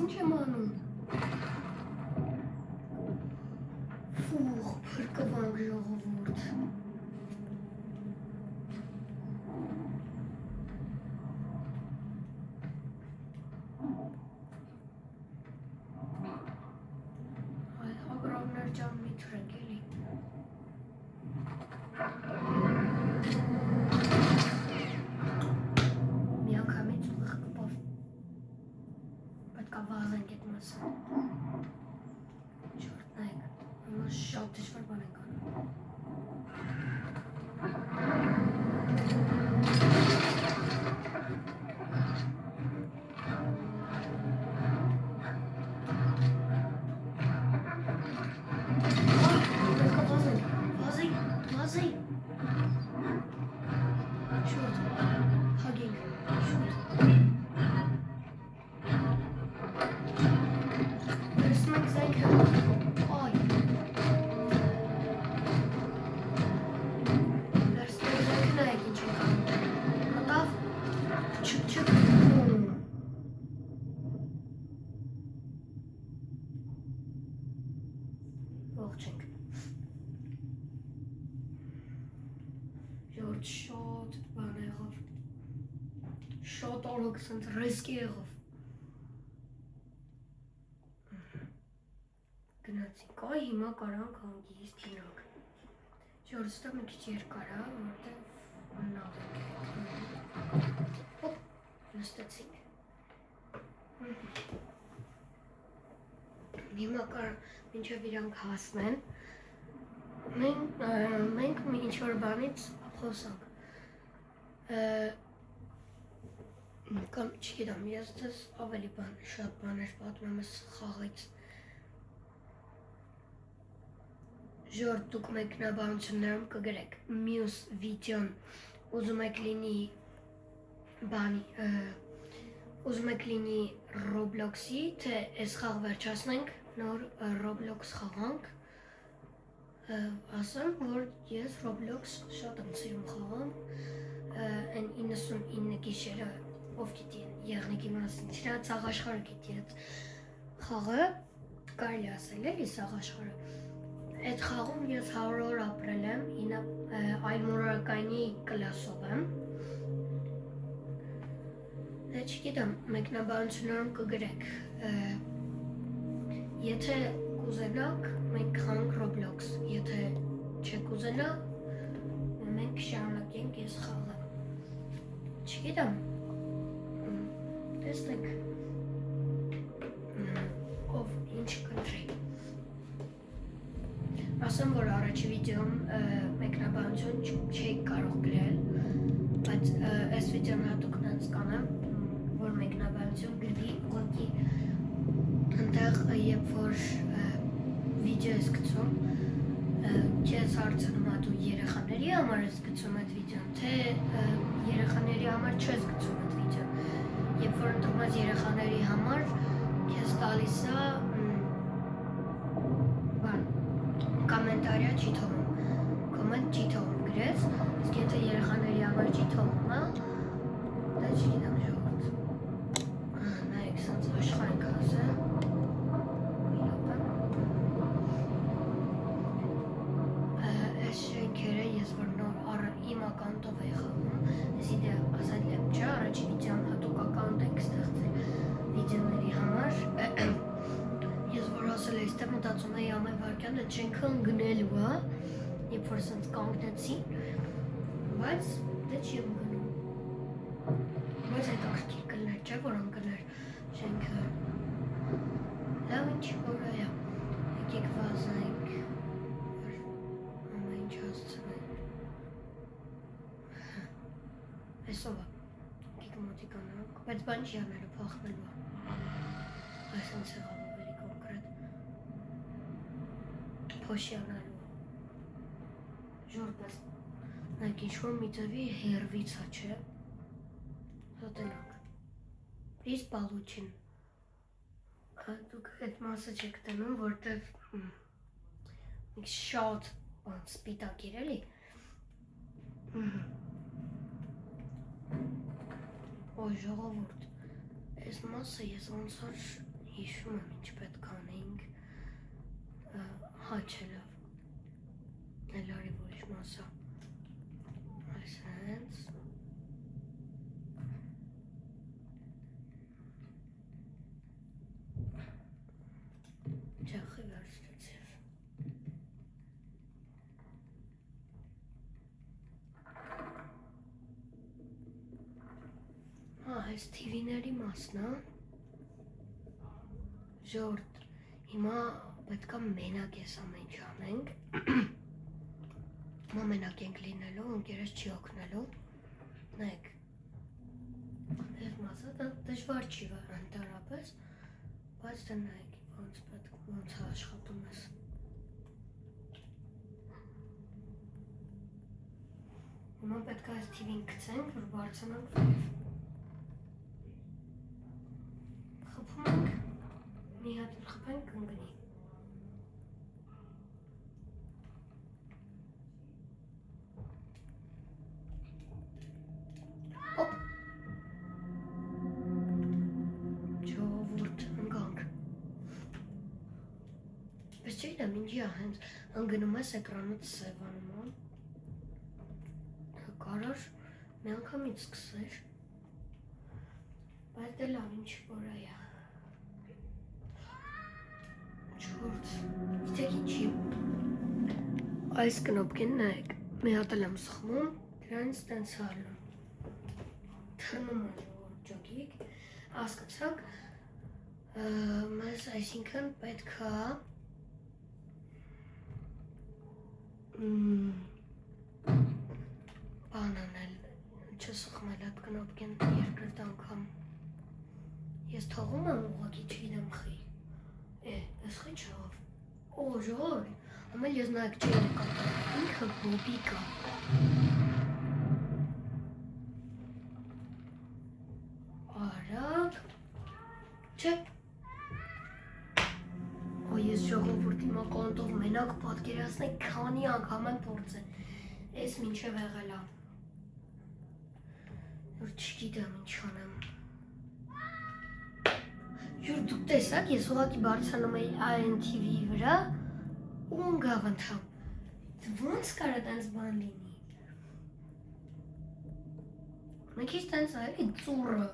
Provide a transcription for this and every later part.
ինչ եմ անում։ Ֆուխ, փրկվանք ժողովուրդ։ Այդ հագրավներ ջան մի թրեք էլի։ Միանգամից ուղիղ կպավ։ Պետք է վազենք այդ մասը։ Չորտ նայեք, հիմա շատ դժվար բան ենք անում։ Շատ բան եղավ, շատ օրոք սենց ռիսկի եղավ, գնացինք, այ հիմա կարանք հանգիստ գնանք, ժորստը մի քիչ երկար է, որտև նավենք, հոպ, նստեցինք, հիմա կարանք մինչև իրանք հասնեն, մենք մի ինչ-որ բանից խոսանք, կամ չգիտեմ, ես ձեզ ավելի շատ բաներ պատմեմ ես խաղից, ժոր դուք մեկնաբանություններում կգրեք, մյուս վիդեոն ուզում եք լինի Roblox-ի, թե ես խաղ վերջացնենք, նոր Roblox խաղանք, ասեմ, որ ես Roblox շատ եմ սիրում խաղամ, այն 99 գիշերը, ով գիտի եղնիկի մասին, չրա ցաղ աշխարհը գիտի այդ խաղը, կարելի ասել էլի ցաղ աշխարհը, այդ խաղում ես 100 օր ապրել եմ, այլմոլորակայինի կլասով եմ, չգիտեմ, մեկնաբանություններում կգրեք, եթե կուզենաք, մենք խաղանք Roblox, եթե չեք ուզենա, մենք շարունակենք ես խաղը, չգիտեմ, տեսնենք, ով ինչ կընտրի, ասեմ, որ առաջի վիդեոն մեկնաբանություն չեք կարող գրել, բայց այս վիդեոն հատուկ նենց կանեմ, որ մեկնաբանություն գրվի, ուղղակի ընդեղ երբ որ վիդեո ես գցում, չես հարցնում դու երեխաների համար ես գցում այդ վիդեոն, թե երեխաների համար չես գցում այդ վիդեոն, երբ որ ընտրում ես երեխաների համար, քեզ տալիս է կոմենտարիա չի թողում, կոմենտ չի թողում գրես, իսկ եթե երեխաների համար չի թողում, դա չգիտեմ ժողովուրդ, նայեք սենց աշխարհ ենք ասել, իմ ականտով է խաղում, ես իդե ասել եմ չէ, առաջի վիդեոն հատուկ ականտ ենք ստեղծել վիդեոների համար, ես որ ասել եմ, ստեղ մտածում էի ամեն վարկյանը չենքան գնելու է, երբ որ սենց կանգնեցի, բայց դե չի եմ գնում, բայց հետաքրքիր կլներ, չէ որ անգներ շենքը, լավ ինչ որ է, եկեք վազենք, որ ամեն ինչ հասցնենք, այսով է, եկեք մոտիկանանք, բայց բան չի անելու փախվելու է, այսենց եղավ ավելի կոնկրետ, փոշի անելու է, ժորպես, նայք ինչ-որ մի ձևի հերվից է, չէ, հոտենանք, պրիս պալուչին, դուք այդ մասը չեք տենում, որտև շատ սպիտակ էր էլի, Օй ժողովուրդ, այս մասը ես ոնց որ հիշում եմ ինչ պետք անենք, հաչելով, էլարի որիշ մասա, այս հենց, ճախի վերստացիր, այս TV-ների մասն է, ժորդ, հիմա պետքա մենակ ես ամեն ինչ անենք, հիմա մենակ ենք լինելու, ընկերս չի օգնելու, նայք, այս մասը դժվար չի ընդհանրապես, բայց դա նայք, ոնց է աշխատում ես։ Հիմա պետք է այս TV-ին գցենք, որ բարձրանանք վերև։ Խփում ենք, մի հատ խփենք կընկնի։ Հոպ։ Ժողովուրդ, ընկանք։ Բայց չգիտեմ ինչի է հենց ընկնում ես էկրանդ սևանում է։ Կարար մի անգամից սկսեր, բայց դե լավ ինչ որ է։ Չորդ, գիտեք ինչի, այս կնոպկին նայեք, մի հատ էլ եմ սխմում, դրանից տենց հալում, թռնում է ժողովուրդ ջոկիկ, հասկացաք, մեզ այսինքն պետք է բան անել, չսխմել այդ կնոպկին երկրորդ անգամ, ես թողում եմ ուղղակի չգիտեմ խի, ես խի չեղավ, ժողովուրդ, ամել ես նայեք չի եկա, ինքը բոբիկ է, արագ, չէ, ես ժողովուրդ հիմա կոնտով մենակ պատկերացնեք քանի անգամ եմ փորձել, ես մինչև եղել է, որ չգիտեմ ինչ անեմ, յուր դուք տեսակ ես ուղղակի բարձրանում էի INTV-ի վրա ու ընկավ ընդհամ, ոնց կարա տենց բան լինի, մի քիչ տենց այլի ծուռը,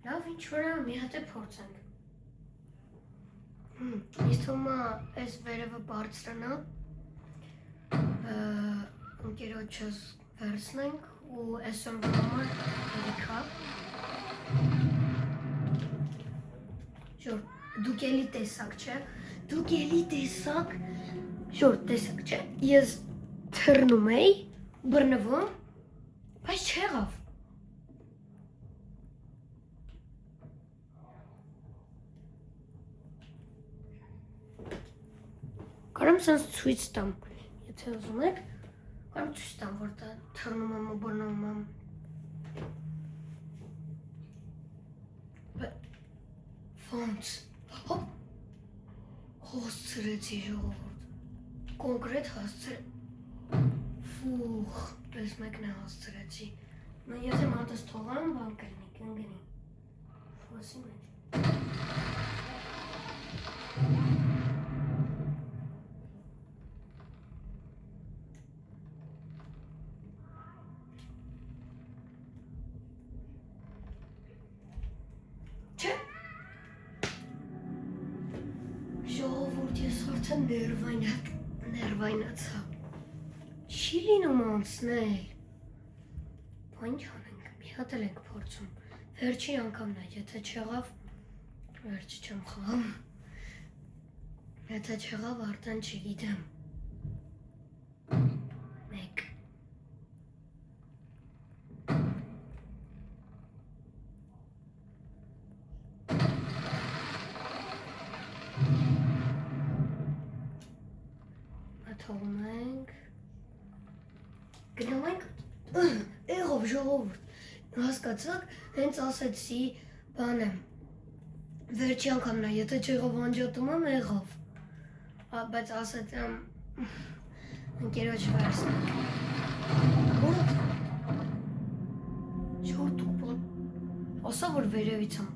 լավ ինչ որ է մի հատ է փորձենք, ես թվում է այս վերևը բարձրանա, ընկերոջս վերցնենք ու այսօրվա համար երիքա, ժորդ, դուք էլի տեսակ չէ, դուք էլի տեսակ, ժորդ տեսակ չէ, ես թռնում էի, բռնվում, բայց չեղավ, կարամ սենց ցույց տամ, եթե ուզում եք, կարամ ցույց տամ, որ դա թռնում եմ ու բռնում եմ, ոնց, հոպ, հասցրեցի ժողովուրդ, կոնկրետ հասցրեցի, ֆուխ, պես մեկն է հասցրեցի, եթե մատս թողամ, բան կընգնի, ֆոսի մեջ, ժողովուրդ ես արդեն ներվայնացա, չի լինում անցնել, բան ինչ անենք, մի հատ էլ ենք փորձում, վերջի անգամն է, եթե չեղավ, վերջի չեմ խաղում, եթե չեղավ արդեն չգիտեմ, մեկ, թողում ենք, գնում ենք, եղով ժողովուրդ, հասկացաք, հենց ասեցի բան եմ, վերջի անգամն է, եթե չեղով անջատում եմ, եղով, բայց ասեցեմ, ընկերոջ վերցնենք, ժողովուրդ, ասա որ վերևից եմ։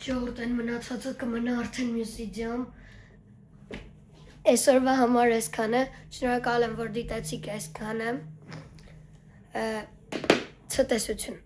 Ժողովուրդ են մնացածը կմնա արդեն մյուս վիդեոում։ Այսօրվա համար այսքանը, շնորհակալ եմ որ դիտեցիք այսքանը։ Ցտեսություն։